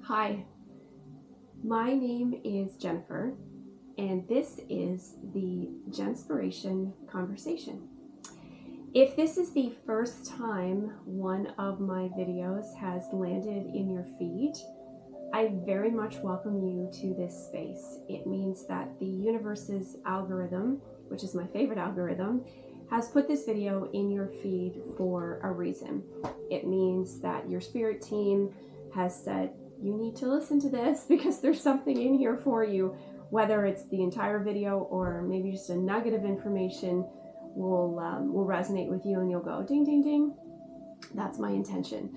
Hi, my name is Jennifer, and this is the Jenspiration Conversation. If this is the first time one of my videos has landed in your feed, I very much welcome you to this space. It means that the universe's algorithm, which is my favorite algorithm, has put this video in your feed for a reason. It means that your spirit team has said, you need to listen to this because there's something in here for you, whether it's the entire video or maybe just a nugget of information will resonate with you and you'll go ding, ding, ding. That's my intention.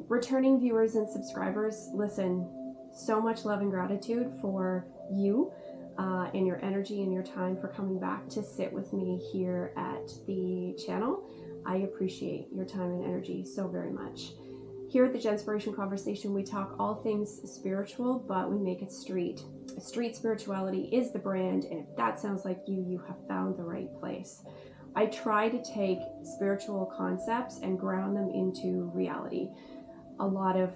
Returning viewers and subscribers, listen, so much love and gratitude for you and your energy and your time for coming back to sit with me here at the channel. I appreciate your time and energy so very much. Here at the Jenspiration Conversation, we talk all things spiritual, but we make it street. Street spirituality is the brand, and if that sounds like you have found the right place. I try to take spiritual concepts and ground them into reality. A lot of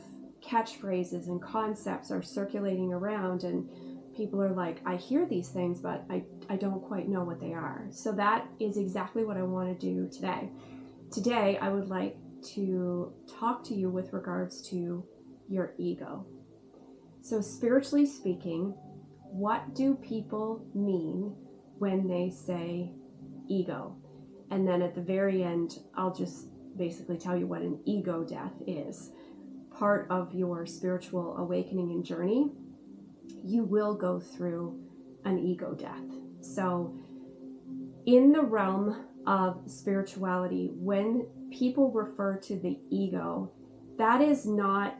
catchphrases and concepts are circulating around, and people are like, I hear these things, but I don't quite know what they are. So that is exactly what I want to do today. Today, I would like to talk to you with regards to your ego. So spiritually speaking, what do people mean when they say ego? And then at the very end, I'll just basically tell you what an ego death is. Part of your spiritual awakening and journey, you will go through an ego death. So in the realm of spirituality, when people refer to the ego, that is not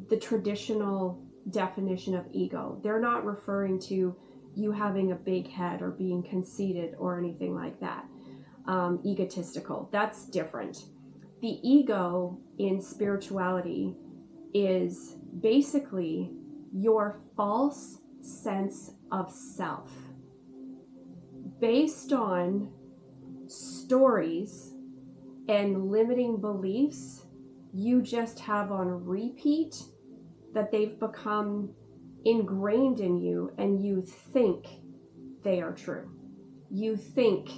the traditional definition of ego. They're not referring to you having a big head or being conceited or anything like that. Egotistical, that's different. The ego in spirituality is basically your false sense of self based on stories and limiting beliefs you just have on repeat that they've become ingrained in you, and you think they are true. You think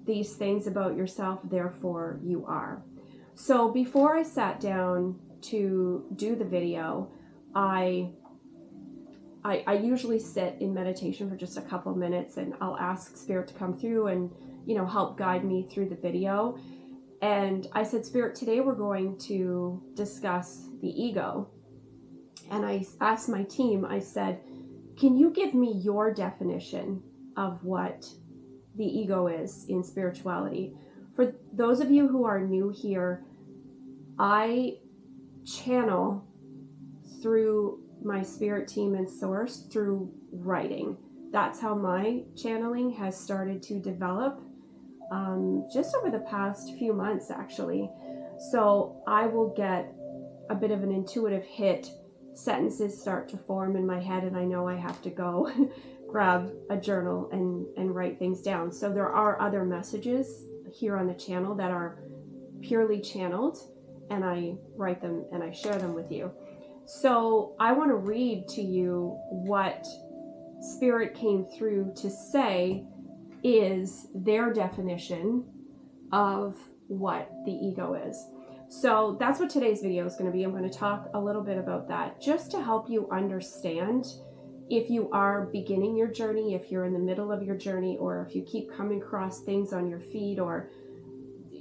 these things about yourself, therefore you are. So before I sat down to do the video, I usually sit in meditation for just a couple of minutes, and I'll ask Spirit to come through and help guide me through the video. And I said, Spirit, today we're going to discuss the ego. And I asked my team, I said, can you give me your definition of what the ego is in spirituality? For those of you who are new here, I channel through my spirit team and source through writing. That's how my channeling has started to develop just over the past few months, actually. So I will get a bit of an intuitive hit. Sentences start to form in my head, and I know I have to go grab a journal and write things down. So there are other messages here on the channel that are purely channeled, and I write them and I share them with you. So I want to read to you what Spirit came through to say is their definition of what the ego is. So that's what today's video is going to be. I'm going to talk a little bit about that just to help you understand if you are beginning your journey, if you're in the middle of your journey, or if you keep coming across things on your feed, or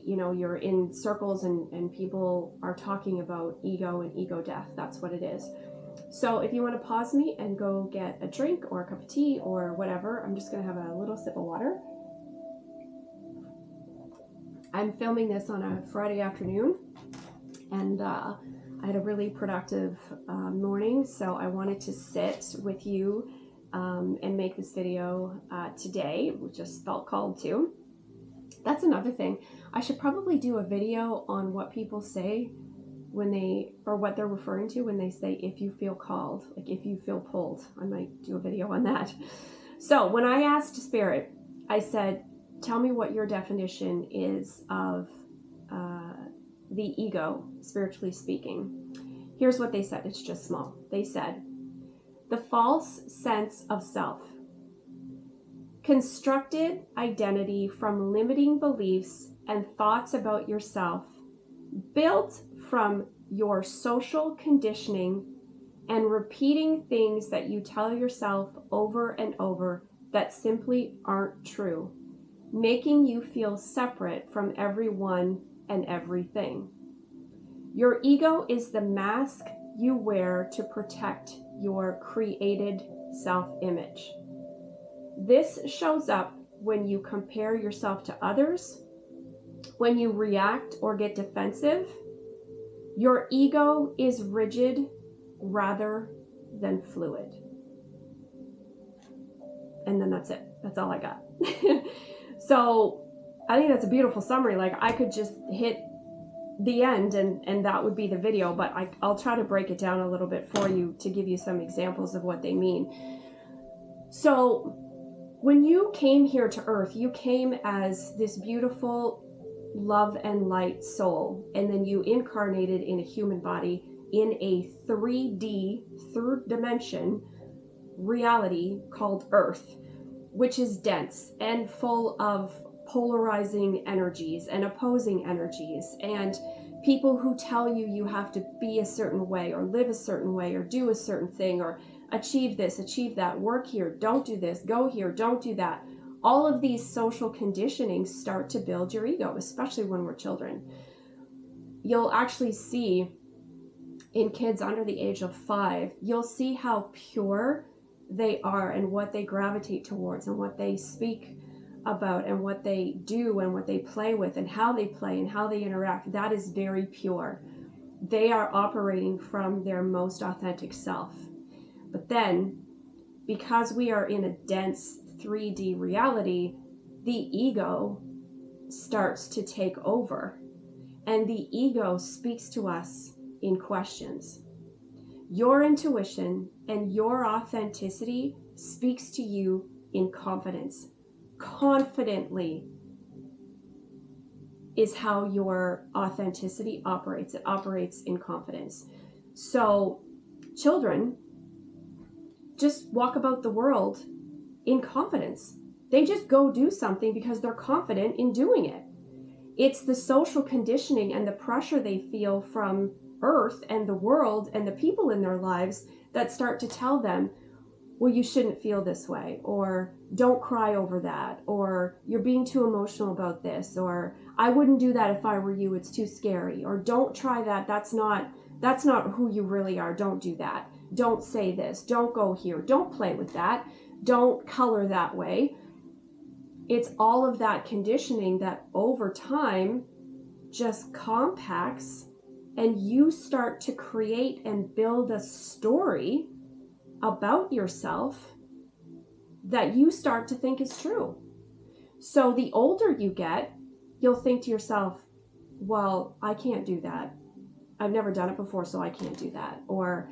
you're in circles and people are talking about ego and ego death. That's what it is. So if you want to pause me and go get a drink or a cup of tea or whatever, I'm just going to have a little sip of water. I'm filming this on a Friday afternoon, and I had a really productive morning, so I wanted to sit with you and make this video today. We just felt called to. That's another thing. I should probably do a video on what people say when they, or what they're referring to when they say, if you feel called, like if you feel pulled. I might do a video on that. So when I asked Spirit, I said, tell me what your definition is of the ego, spiritually speaking. Here's what they said. It's just small. They said, the false sense of self. Constructed identity from limiting beliefs and thoughts about yourself, built from your social conditioning and repeating things that you tell yourself over and over that simply aren't true, making you feel separate from everyone and everything. Your ego is the mask you wear to protect your created self-image. This shows up when you compare yourself to others, when you react or get defensive. Your ego is rigid rather than fluid. And then that's it. That's all I got. So I think that's a beautiful summary. Like, I could just hit the end and that would be the video, but I'll try to break it down a little bit for you to give you some examples of what they mean. So when you came here to earth, you came as this beautiful love and light soul, and then you incarnated in a human body in a 3D, third dimension reality called Earth, which is dense and full of polarizing energies and opposing energies, and people who tell you you have to be a certain way or live a certain way or do a certain thing or achieve this, achieve that, work here, don't do this, go here, don't do that. All of these social conditionings start to build your ego, especially when we're children. You'll actually see in kids under the age of 5, you'll see how pure they are and what they gravitate towards and what they speak about and what they do and what they play with and how they play and how they interact. That is very pure. They are operating from their most authentic self. But then, because we are in a dense 3D reality, the ego starts to take over, and the ego speaks to us in questions. Your intuition and your authenticity speaks to you in confidence. Confidently is how your authenticity operates. It operates in confidence. So children just walk about the world in confidence. They just go do something because they're confident in doing it. It's the social conditioning and the pressure they feel from Earth and the world and the people in their lives that start to tell them, well, you shouldn't feel this way, or don't cry over that, or you're being too emotional about this, or I wouldn't do that if I were you, it's too scary, or don't try that, that's not who you really are, don't do that, don't say this, don't go here, don't play with that, don't color that way. It's all of that conditioning that over time just compacts, and you start to create and build a story about yourself that you start to think is true. So the older you get, you'll think to yourself, well, I can't do that. I've never done it before, so I can't do that. Or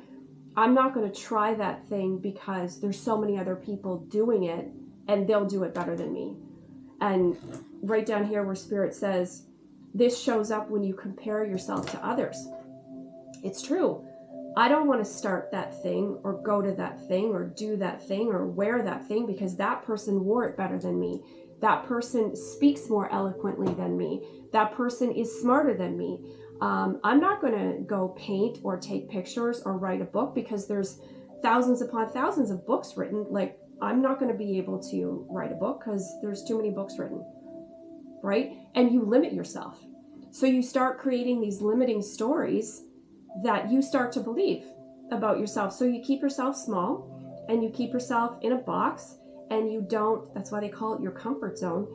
I'm not going to try that thing because there's so many other people doing it and they'll do it better than me. And right down here where Spirit says, this shows up when you compare yourself to others. It's true. I don't want to start that thing or go to that thing or do that thing or wear that thing because that person wore it better than me. That person speaks more eloquently than me. That person is smarter than me. I'm not going to go paint or take pictures or write a book because there's thousands upon thousands of books written. Like, I'm not going to be able to write a book because there's too many books written, right? And you limit yourself. So you start creating these limiting stories that you start to believe about yourself. So you keep yourself small and you keep yourself in a box and you don't, that's why they call it your comfort zone.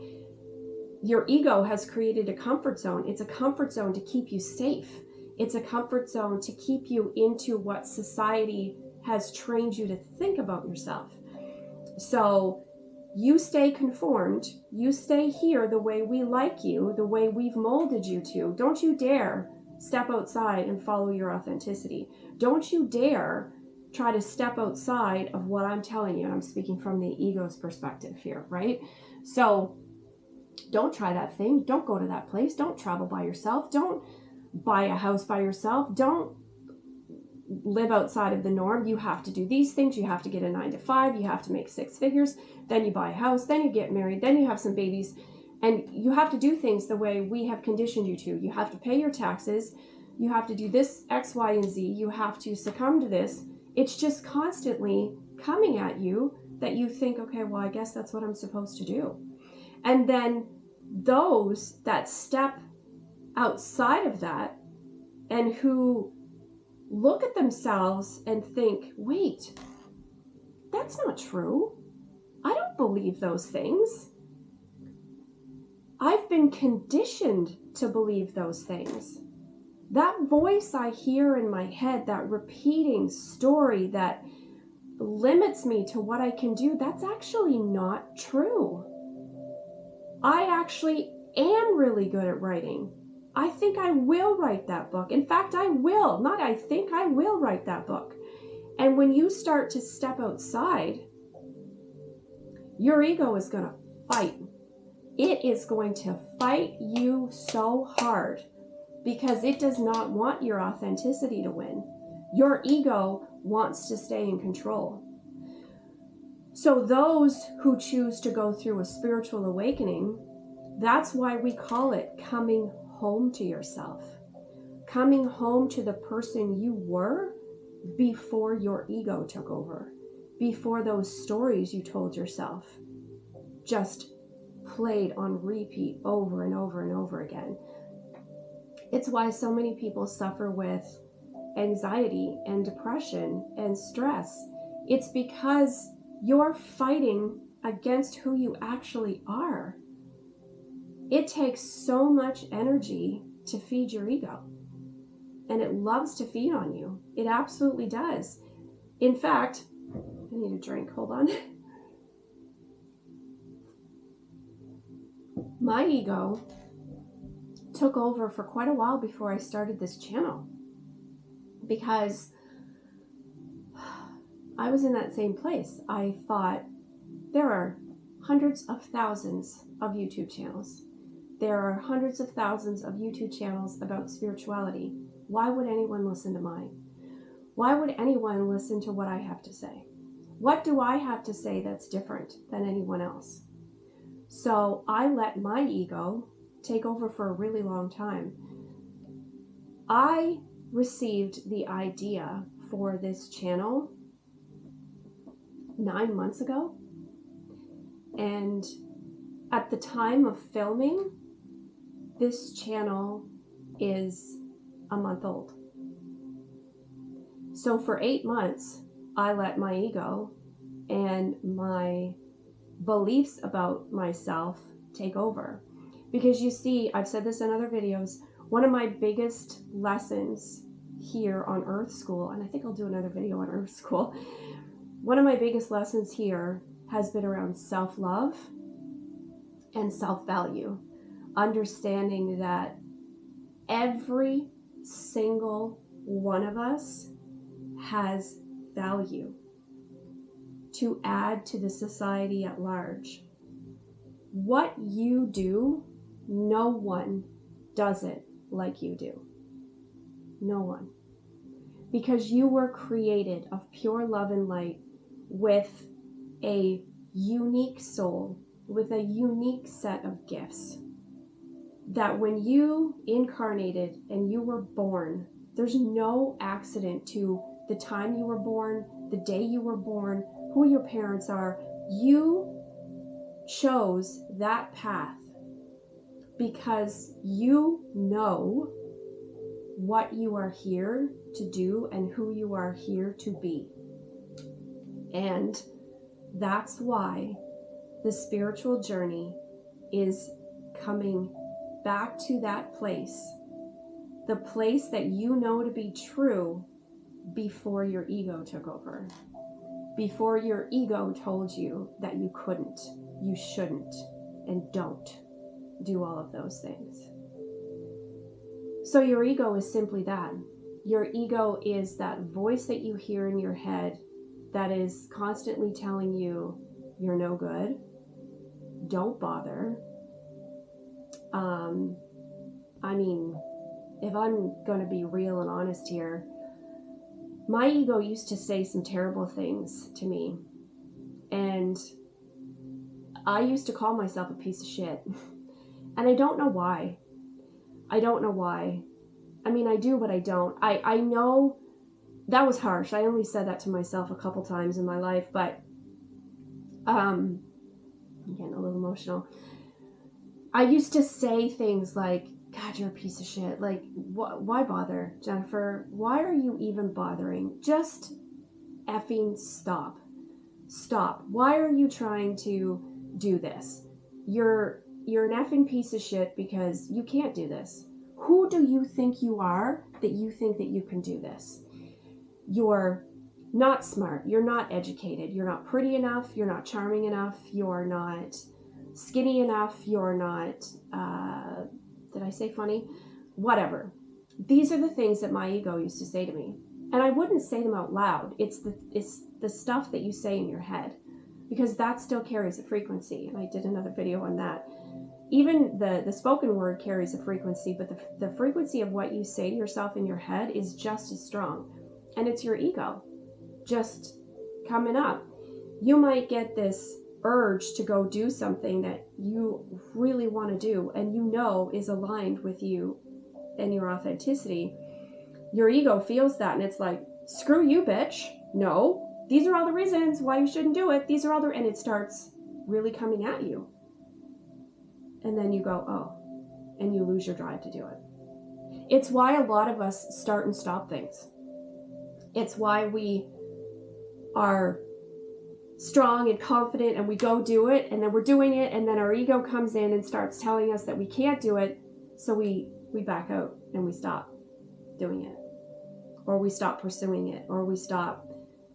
Your ego has created a comfort zone. It's a comfort zone to keep you safe. It's a comfort zone to keep you into what society has trained you to think about yourself. So you stay conformed. You stay here the way we like you, the way we've molded you to. Don't you dare step outside and follow your authenticity. Don't you dare try to step outside of what I'm telling you. And I'm speaking from the ego's perspective here, right? So don't try that thing. Don't go to that place. Don't travel by yourself. Don't buy a house by yourself. Don't live outside of the norm. You have to do these things. You have to get a 9 to 5. You have to make 6 figures. Then you buy a house. Then you get married. Then you have some babies. And you have to do things the way we have conditioned you to. You have to pay your taxes. You have to do this X, Y, and Z. You have to succumb to this. It's just constantly coming at you that you think, okay, well, I guess that's what I'm supposed to do. And then those that step outside of that and who look at themselves and think, wait, that's not true. I don't believe those things. I've been conditioned to believe those things. That voice I hear in my head, that repeating story that limits me to what I can do, that's actually not true. I actually am really good at writing. I think I will write that book. In fact, I will. Not I think, I will write that book. And when you start to step outside, your ego is going to fight. It is going to fight you so hard because it does not want your authenticity to win. Your ego wants to stay in control. So those who choose to go through a spiritual awakening, that's why we call it coming home to yourself. Coming home to the person you were before your ego took over. Before those stories you told yourself just played on repeat over and over and over again. It's why so many people suffer with anxiety and depression and stress. It's because you're fighting against who you actually are. It takes so much energy to feed your ego, and it loves to feed on you. It absolutely does. In fact, I need a drink, hold on. My ego took over for quite a while before I started this channel because I was in that same place. I thought there are hundreds of thousands of YouTube channels. There are hundreds of thousands of YouTube channels about spirituality. Why would anyone listen to mine? Why would anyone listen to what I have to say? What do I have to say that's different than anyone else? So I let my ego take over for a really long time. I received the idea for this channel 9 months ago. And at the time of filming, this channel is a month old. So for 8 months, I let my ego and my beliefs about myself take over. Because you see, I've said this in other videos, one of my biggest lessons here on Earth School, and I think I'll do another video on Earth School, one of my biggest lessons here has been around self-love and self-value. Understanding that every single one of us has value to add to the society at large. What you do, no one does it like you do. No one. Because you were created of pure love and light with a unique soul, with a unique set of gifts. That when you incarnated and you were born, there's no accident to the time you were born, the day you were born, who your parents are. You chose that path because you know what you are here to do and who you are here to be. And that's why the spiritual journey is coming back to that place, the place that you know to be true before your ego took over, before your ego told you that you couldn't, you shouldn't, and don't do all of those things. So your ego is simply that. Your ego is that voice that you hear in your head that is constantly telling you you're no good, don't bother. I mean, if I'm going to be real and honest here, My ego used to say some terrible things to me, and I used to call myself a piece of shit. And I don't know why. I don't know why. I mean, I do, but I don't. I know that was harsh. I only said that to myself a couple times in my life, but I'm getting a little emotional. I used to say things like, God, you're a piece of shit. Like, why bother, Jennifer? Why are you even bothering? Just effing stop. Stop. Why are you trying to do this? You're an effing piece of shit because you can't do this. Who do you think you are that you think that you can do this? You're not smart. You're not educated. You're not pretty enough. You're not charming enough. You're not skinny enough. You're not, did I say funny? Whatever. These are the things that my ego used to say to me. And I wouldn't say them out loud. It's the stuff that you say in your head, because that still carries a frequency. And I did another video on that. Even the spoken word carries a frequency, but the frequency of what you say to yourself in your head is just as strong. And it's your ego just coming up. You might get this urge to go do something that you really want to do and you know is aligned with you and your authenticity. Your ego feels that and it's like, screw you, bitch. No, these are all the reasons why you shouldn't do it. These are all the, and it starts really coming at you. And then you go, oh, and you lose your drive to do it. It's why a lot of us start and stop things. It's why we are strong and confident and we go do it and then we're doing it and then our ego comes in and starts telling us that we can't do it. So we back out and we stop doing it, or we stop pursuing it, or we stop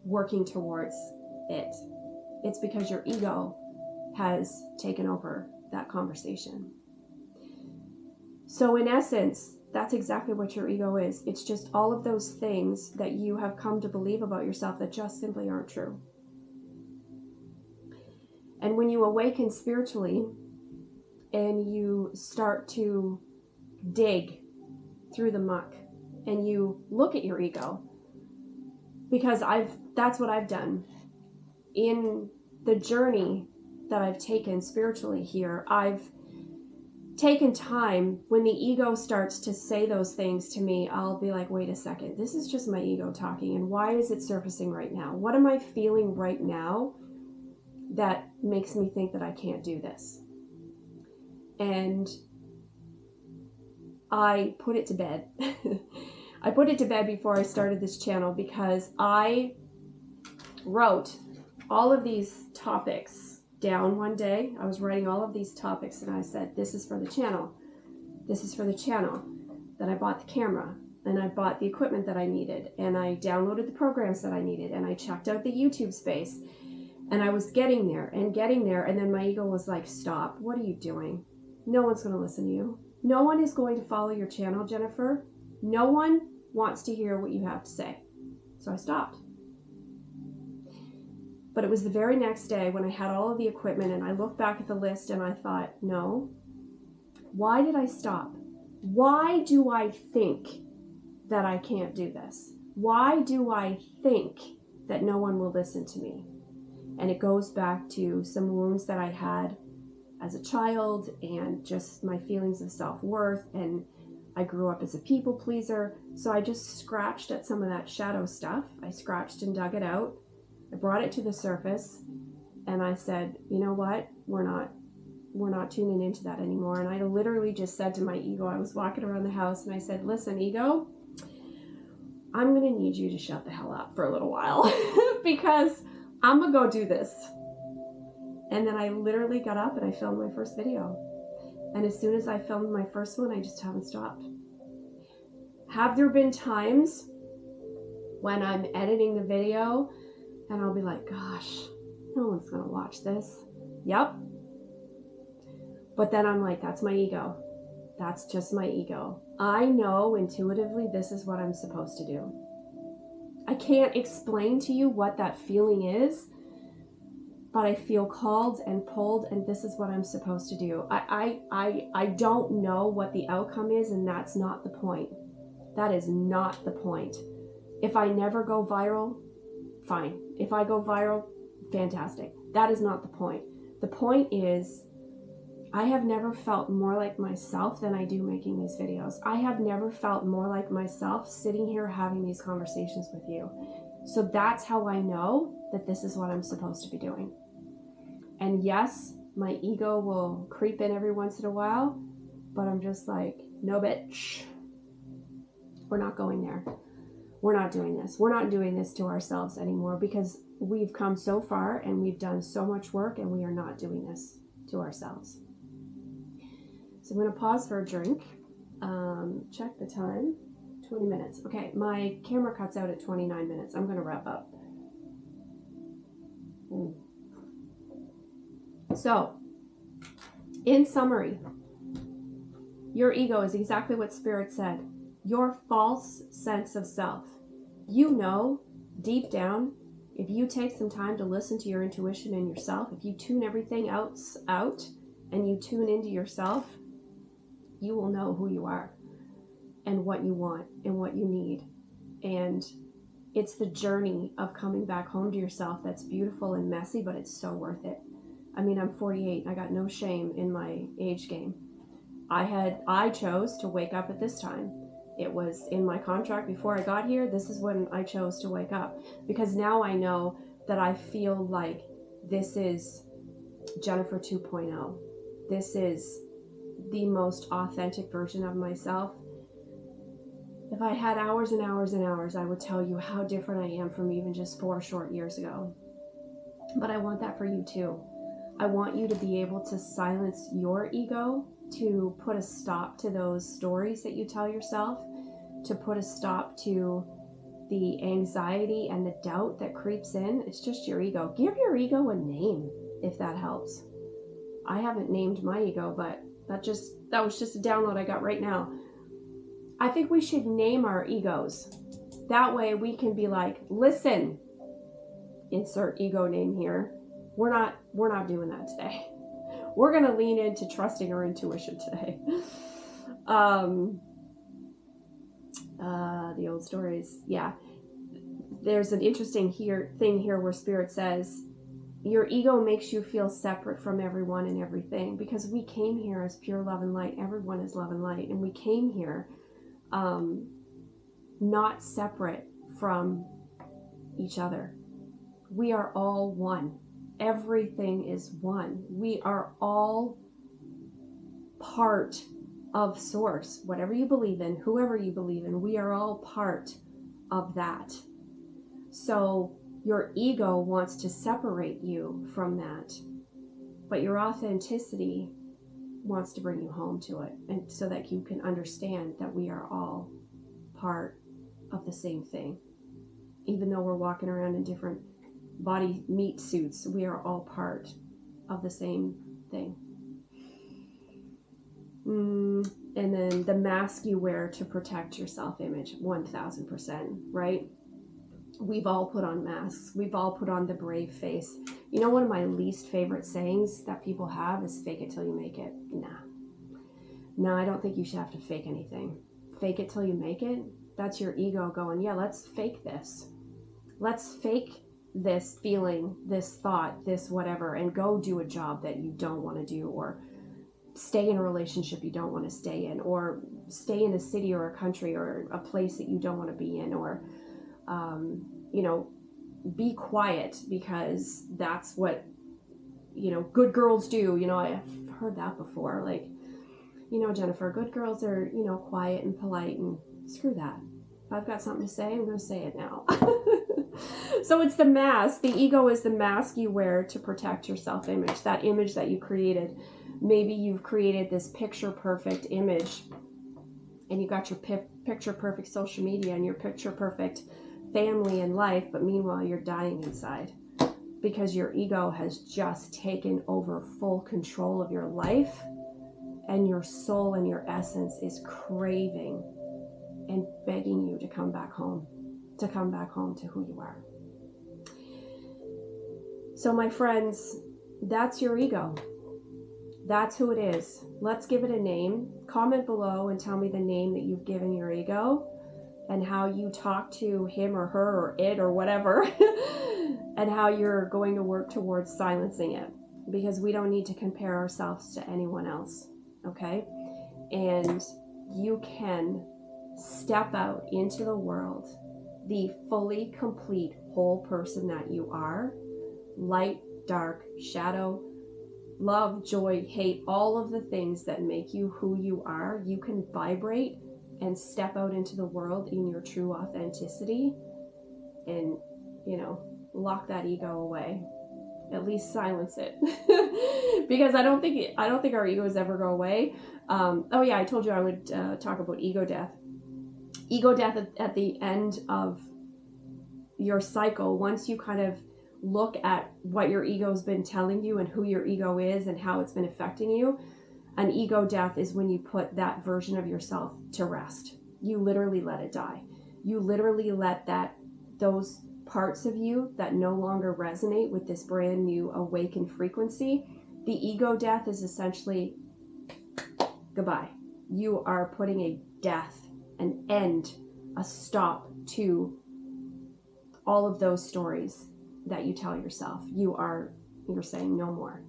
working towards it. It's because your ego has taken over that conversation. So in essence, that's exactly what your ego is. It's just all of those things that you have come to believe about yourself that just simply aren't true. And when you awaken spiritually and you start to dig through the muck and you look at your ego, because that's what I've done in the journey that I've taken spiritually here. I've taken time. When the ego starts to say those things to me, I'll be like, wait a second, this is just my ego talking. And why is it surfacing right now? What am I feeling right now that makes me think that I can't do this? And I put it to bed. I put it to bed before I started this channel because I wrote all of these topics down one day. I was writing all of these topics and I said, this is for the channel. This is for the channel. Then I bought the camera and I bought the equipment that I needed and I downloaded the programs that I needed and I checked out the YouTube space and I was getting there and then my ego was like, stop, what are you doing? No one's going to listen to you. No one is going to follow your channel, Jennifer. No one wants to hear what you have to say. So I stopped. But it was the very next day when I had all of the equipment and I looked back at the list and I thought, no, why did I stop? Why do I think that I can't do this? Why do I think that no one will listen to me? And it goes back to some wounds that I had as a child and just my feelings of self-worth, and I grew up as a people pleaser. So I just scratched at some of that shadow stuff. I scratched and dug it out. I brought it to the surface and I said, you know what? We're not tuning into that anymore. And I literally just said to my ego, I was walking around the house and I said, listen, ego, I'm going to need you to shut the hell up for a little while because I'm going to go do this. And then I literally got up and I filmed my first video. And as soon as I filmed my first one, I just haven't stopped. Have there been times when I'm editing the video and I'll be like, gosh, no one's going to watch this. Yep. But then I'm like, that's my ego. That's just my ego. I know intuitively this is what I'm supposed to do. I can't explain to you what that feeling is, but I feel called and pulled, and this is what I'm supposed to do. I don't know what the outcome is, and that's not the point. That is not the point. If I never go viral, fine. If I go viral, fantastic. That is not the point. The point is, I have never felt more like myself than I do making these videos. I have never felt more like myself sitting here having these conversations with you. So that's how I know that this is what I'm supposed to be doing. And yes, my ego will creep in every once in a while, but I'm just like, no bitch, we're not going there. We're not doing this. We're not doing this to ourselves anymore, because we've come so far and we've done so much work, and we are not doing this to ourselves. So I'm going to pause for a drink. Check the time. 20 minutes. Okay, my camera cuts out at 29 minutes. I'm going to wrap up. So, in summary, your ego is exactly what Spirit said. Your false sense of self. You know, deep down, if you take some time to listen to your intuition and yourself, if you tune everything else out and you tune into yourself, you will know who you are and what you want and what you need. And it's the journey of coming back home to yourself that's beautiful and messy, but it's so worth it. I mean, I'm 48. I got no shame in my age game. I chose to wake up at this time. It was in my contract before I got here. This is when I chose to wake up, because now I know that I feel like this is Jennifer 2.0. This is the most authentic version of myself. If I had hours and hours and hours, I would tell you how different I am from even just 4 short years ago. But I want that for you too. I want you to be able to silence your ego, to put a stop to those stories that you tell yourself, to put a stop to the anxiety and the doubt that creeps in. It's just your ego. Give your ego a name, if that helps. I haven't named my ego, but that was just a download I got right now. I think we should name our egos. That way we can be like, listen, insert ego name here. We're not doing that today. We're going to lean into trusting our intuition today. The old stories. Yeah. There's an interesting thing here where Spirit says, your ego makes you feel separate from everyone and everything, because we came here as pure love and light. Everyone is love and light. And we came here not separate from each other. We are all one. Everything is one. We are all part of Source. Whatever you believe in, whoever you believe in, we are all part of that. So your ego wants to separate you from that, but your authenticity wants to bring you home to it, and so that you can understand that we are all part of the same thing. Even though we're walking around in different body meat suits, we are all part of the same thing. And then the mask you wear to protect your self-image, 1000%, right? We've all put on masks. We've all put on the brave face. You know, one of my least favorite sayings that people have is fake it till you make it. Nah, I don't think you should have to fake anything. Fake it till you make it. That's your ego going, yeah, let's fake this. Let's fake this feeling, this thought, this whatever, and go do a job that you don't want to do, or stay in a relationship you don't want to stay in, or stay in a city or a country or a place that you don't want to be in, or be quiet because that's what, good girls do. I've heard that before. Like, Jennifer, good girls are, quiet and polite, and screw that. If I've got something to say, I'm going to say it now. So it's the mask. The ego is the mask you wear to protect your self-image, that image that you created. Maybe you've created this picture-perfect image, and you got your picture-perfect social media and your picture-perfect family and life, but meanwhile you're dying inside because your ego has just taken over full control of your life, and your soul and your essence is craving and begging you to come back home to who you are. So my friends, that's your ego. That's who it is. Let's give it a name. Comment below and tell me the name that you've given your ego. and how you talk to him or her or it or whatever, and how you're going to work towards silencing it, because we don't need to compare ourselves to anyone else, okay? And you can step out into the world, the fully complete whole person that you are, light, dark, shadow, love, joy, hate, all of the things that make you who you are. You can vibrate and step out into the world in your true authenticity and, lock that ego away. At least silence it. Because I don't think our egos ever go away. I told you I would talk about ego death. Ego death at the end of your cycle, once you kind of look at what your ego's been telling you and who your ego is and how it's been affecting you, an ego death is when you put that version of yourself to rest. You literally let it die. You literally let those parts of you that no longer resonate with this brand new awakened frequency. The ego death is essentially goodbye. You are putting a death, an end, a stop to all of those stories that you tell yourself. You're saying no more.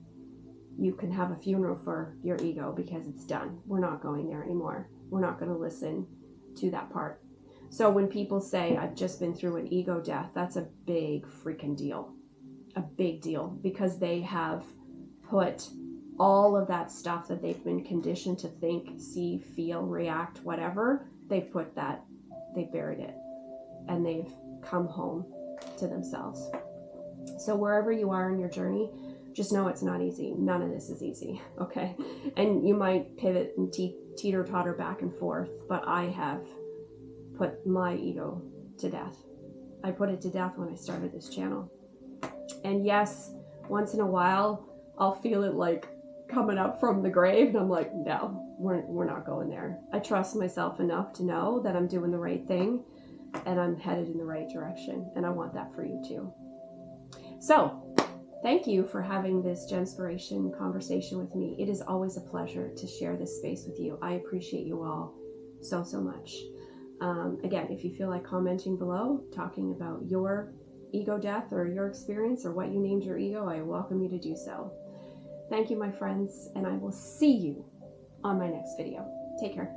You can have a funeral for your ego because it's done. We're not going there anymore. We're not going to listen to that part. So when people say, I've just been through an ego death, that's a big freaking deal. A big deal, because they have put all of that stuff that they've been conditioned to think, see, feel, react, whatever, they've buried it, and they've come home to themselves. So wherever you are in your journey, just know it's not easy. None of this is easy, okay? And you might pivot and teeter-totter back and forth, but I have put my ego to death. I put it to death when I started this channel. And yes, once in a while, I'll feel it like coming up from the grave, and I'm like, no, we're not going there. I trust myself enough to know that I'm doing the right thing and I'm headed in the right direction, and I want that for you too. So, thank you for having this Jenspiration conversation with me. It is always a pleasure to share this space with you. I appreciate you all so much. Again, if you feel like commenting below, talking about your ego death or your experience or what you named your ego, I welcome you to do so. Thank you, my friends, and I will see you on my next video. Take care.